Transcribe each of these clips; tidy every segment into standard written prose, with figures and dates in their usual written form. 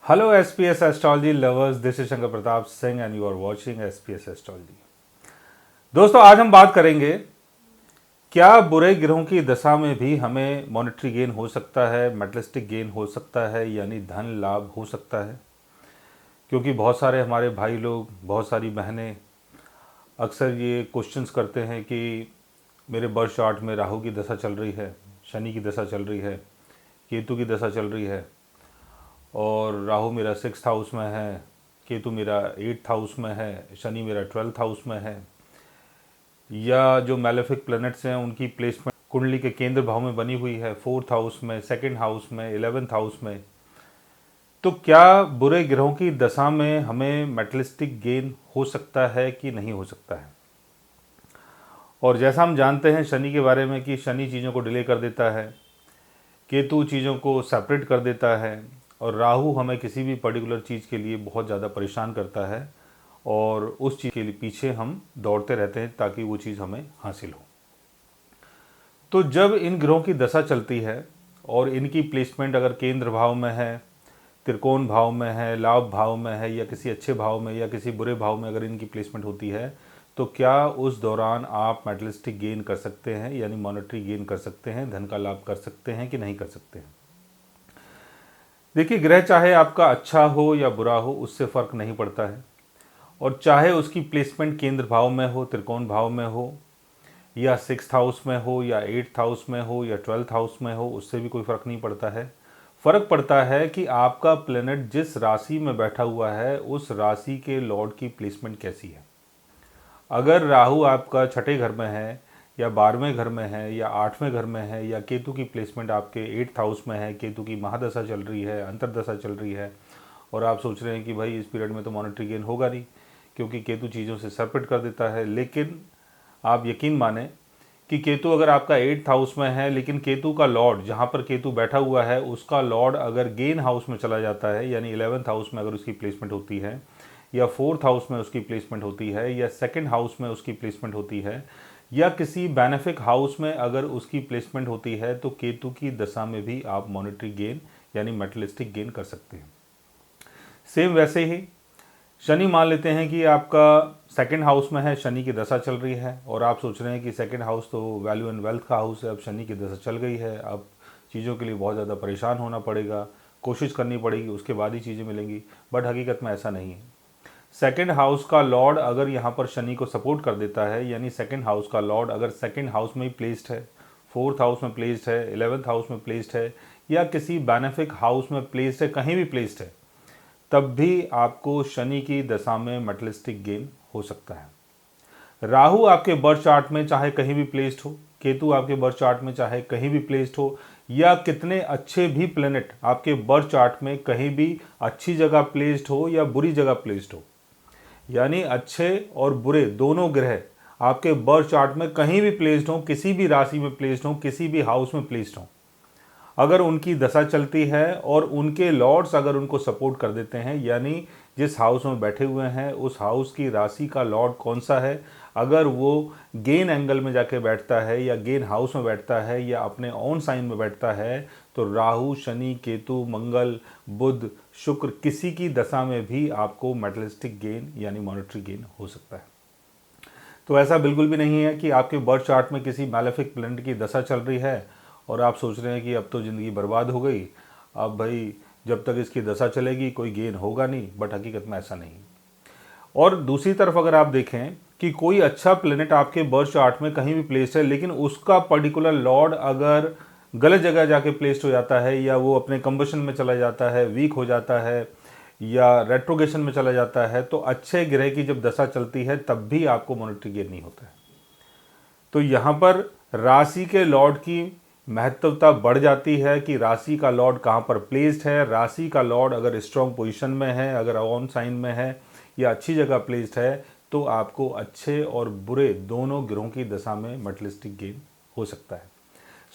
Hello SPS astrology lovers, this is Shankar Pratap Singh and you are watching SPS astrology. दोस्तों, आज हम बात करेंगे क्या बुरे ग्रहों की दशा में भी हमें मॉनेटरी गेन हो सकता है, मेटलिस्टिक गेन हो सकता है, यानी धन लाभ हो सकता है। क्योंकि बहुत सारे हमारे भाई लोग, बहुत सारी बहनें अक्सर ये क्वेश्चंस करते हैं कि मेरे बर्थ चार्ट में राहु की दशा चल रही है, शनि की दशा चल रही है, केतु की दशा चल रही है और राहु मेरा 6th हाउस में है, केतु मेरा 8th हाउस में है, शनि मेरा 12th हाउस में है, या जो मैलेफिक प्लैनेट्स हैं उनकी प्लेसमेंट कुंडली के केंद्र भाव में बनी हुई है, 4th हाउस में, 2nd हाउस में, 11th हाउस में। तो क्या बुरे ग्रहों की दशा में हमें मेटलिस्टिक गेन हो सकता है कि नहीं हो सकता है। और जैसा हम जानते हैं शनि के बारे में कि शनि चीज़ों को डिले कर देता है, केतु चीज़ों को सेपरेट कर देता है और राहु हमें किसी भी पर्टिकुलर चीज़ के लिए बहुत ज़्यादा परेशान करता है और उस चीज़ के लिए पीछे हम दौड़ते रहते हैं ताकि वो चीज़ हमें हासिल हो। तो जब इन ग्रहों की दशा चलती है और इनकी प्लेसमेंट अगर केंद्र भाव में है, त्रिकोण भाव में है, लाभ भाव में है, या किसी अच्छे भाव में या किसी बुरे भाव में अगर इनकी प्लेसमेंट होती है, तो क्या उस दौरान आप मेटलिस्टिक गेन कर सकते हैं, यानी मॉनेटरी गेन कर सकते हैं, धन का लाभ कर सकते हैं कि नहीं कर सकते हैं। देखिए, ग्रह चाहे आपका अच्छा हो या बुरा हो उससे फ़र्क नहीं पड़ता है, और चाहे उसकी प्लेसमेंट केंद्र भाव में हो, त्रिकोण भाव में हो, या 6th हाउस में हो, या 8th हाउस में हो, या 12th हाउस में हो, उससे भी कोई फ़र्क नहीं पड़ता है। फ़र्क पड़ता है कि आपका प्लैनेट जिस राशि में बैठा हुआ है उस राशि के लॉर्ड की प्लेसमेंट कैसी है। अगर राहु आपका छठे घर में है, या 12वें घर में है, या 8वें घर में है, या केतु की प्लेसमेंट आपके 8th हाउस में है, केतु की महादशा चल रही है, अंतरदशा चल रही है, और आप सोच रहे हैं कि भाई इस पीरियड में तो मॉनेटरी गेन होगा नहीं क्योंकि केतु चीज़ों से सेपरेट कर देता है। लेकिन आप यकीन माने कि केतु अगर आपका 8th हाउस में है, लेकिन केतु का लॉर्ड जहाँ पर केतु बैठा हुआ है उसका लॉर्ड अगर गेन हाउस में चला जाता है, यानी 11th हाउस में अगर उसकी प्लेसमेंट होती है, या 4th हाउस में उसकी प्लेसमेंट होती है, या 2nd हाउस में उसकी प्लेसमेंट होती है, या किसी बेनिफिक हाउस में अगर उसकी प्लेसमेंट होती है, तो केतु की दशा में भी आप मॉनेटरी गेन यानी मेटलिस्टिक गेन कर सकते हैं। सेम वैसे ही शनि मान लेते हैं कि आपका 2nd हाउस में है, शनि की दशा चल रही है, और आप सोच रहे हैं कि 2nd हाउस तो वैल्यू एंड वेल्थ का हाउस है, अब शनि की दशा चल गई है, अब चीज़ों के लिए बहुत ज़्यादा परेशान होना पड़ेगा, कोशिश करनी पड़ेगी, उसके बाद ही चीज़ें मिलेंगी। बट हकीकत में ऐसा नहीं है। 2nd हाउस का लॉर्ड अगर यहाँ पर शनि को सपोर्ट कर देता है, यानी 2nd हाउस का लॉर्ड अगर 2nd हाउस में ही प्लेस्ड है, 4th हाउस में प्लेस्ड है, 11th हाउस में प्लेस्ड है, या किसी बेनिफिक हाउस में प्लेस्ड है, कहीं भी प्लेस्ड है, तब भी आपको शनि की दशा में मेटलिस्टिक गेन हो सकता है। राहु आपके बर्थ चार्ट में चाहे कहीं भी प्लेस्ड हो, केतु आपके बर्थ चार्ट में चाहे कहीं भी प्लेस्ड हो, या कितने अच्छे भी प्लेनेट आपके बर्थ चार्ट में कहीं भी अच्छी जगह प्लेस्ड हो या बुरी जगह प्लेस्ड हो, यानी अच्छे और बुरे दोनों ग्रह आपके बर्थ चार्ट में कहीं भी प्लेस्ड हो, किसी भी राशि में प्लेस्ड हो, किसी भी हाउस में प्लेस्ड हो, अगर उनकी दशा चलती है और उनके लॉर्ड्स अगर उनको सपोर्ट कर देते हैं, यानी जिस हाउस में बैठे हुए हैं उस हाउस की राशि का लॉर्ड कौन सा है, अगर वो गेन एंगल में जाके बैठता है या गेन हाउस में बैठता है या अपने ओन साइन में बैठता है, तो राहु, शनि, केतु, मंगल, बुध, शुक्र किसी की दशा में भी आपको मेटलिस्टिक गेन यानी मॉनेटरी गेन हो सकता है। तो ऐसा बिल्कुल भी नहीं है कि आपके बर्थ चार्ट में किसी मैलेफिक प्लैनेट की दशा चल रही है और आप सोच रहे हैं कि अब तो ज़िंदगी बर्बाद हो गई, अब भाई जब तक इसकी दशा चलेगी कोई गेन होगा नहीं। बट हकीकत में ऐसा नहीं। और दूसरी तरफ अगर आप देखें कि कोई अच्छा प्लैनेट आपके बर्थ चार्ट में कहीं भी प्लेस्ड है, लेकिन उसका पर्टिकुलर लॉर्ड अगर गलत जगह जाके प्लेस्ड हो जाता है, या वो अपने कंबशन में चला जाता है, वीक हो जाता है, या रेट्रोगेशन में चला जाता है, तो अच्छे ग्रह की जब दशा चलती है तब भी आपको मॉनेटरी गेन नहीं होता है। तो यहाँ पर राशि के लॉर्ड की महत्वता बढ़ जाती है कि राशि का लॉर्ड कहाँ पर प्लेस्ड है। राशि का लॉर्ड अगर स्ट्रॉन्ग पोजीशन में है, अगर ऑन साइन में है या अच्छी जगह प्लेस्ड है, तो आपको अच्छे और बुरे दोनों ग्रहों की दशा में मेटलिस्टिक गेन हो सकता है।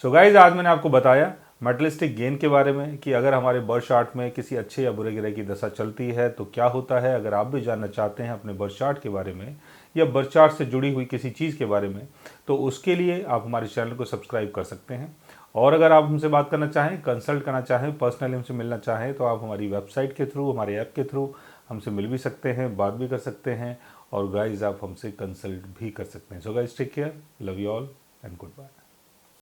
सो गाइज, आज मैंने आपको बताया मेटलिस्टिक गेन के बारे में कि अगर हमारे बर्थ चार्ट में किसी अच्छे या बुरे ग्रह की दशा चलती है तो क्या होता है। अगर आप भी जानना चाहते हैं अपने बर्थ चार्ट के बारे में या बर्थ चार्ट से जुड़ी हुई किसी चीज़ के बारे में, तो उसके लिए आप हमारे चैनल को सब्सक्राइब कर सकते हैं और अगर आप हमसे बात करना चाहें, कंसल्ट करना चाहें, पर्सनली हमसे मिलना चाहें तो आप हमारी वेबसाइट के थ्रू, हमारे ऐप के थ्रू हमसे मिल भी सकते हैं, बात भी कर सकते हैं और गाइज आप हमसे कंसल्ट भी कर सकते हैं। So guys take care, love you all and good bye.